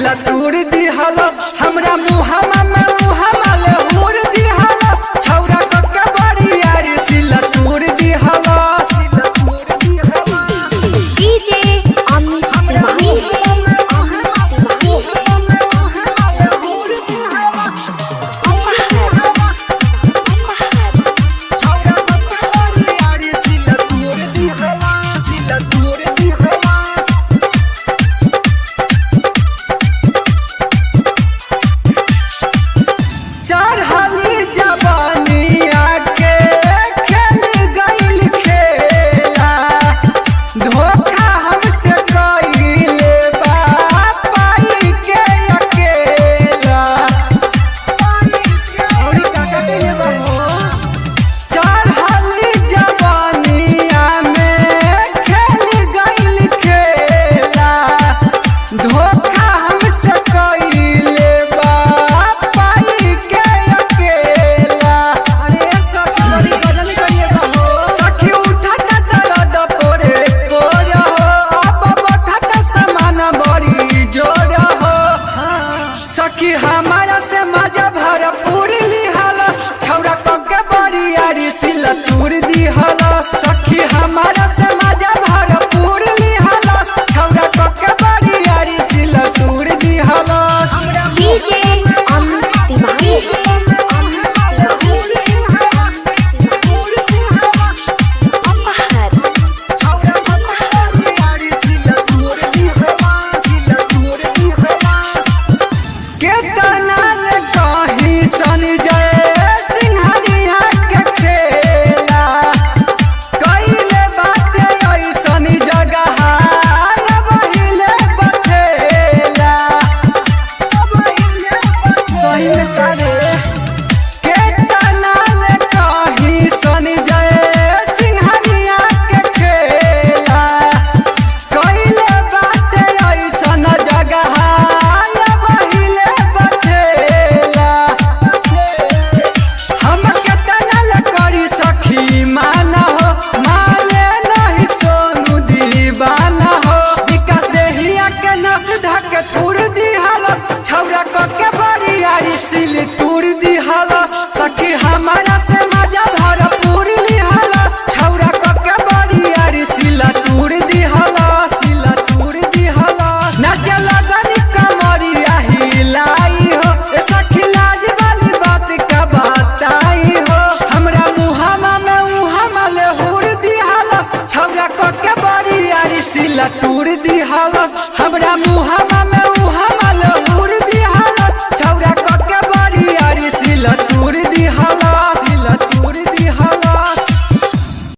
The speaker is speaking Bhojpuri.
सिला तूर दी हलस हमरा मुहामा में मुहामा ले हुर दी हलस छौरा कक्का बड़ी यारी सिला तूर दी हलस डीजे अमित सखी हमारा से मजा भरपूर ली हलस छौरा कक्का बड़ी यारी सिला तूर दी हलस सखी हमारा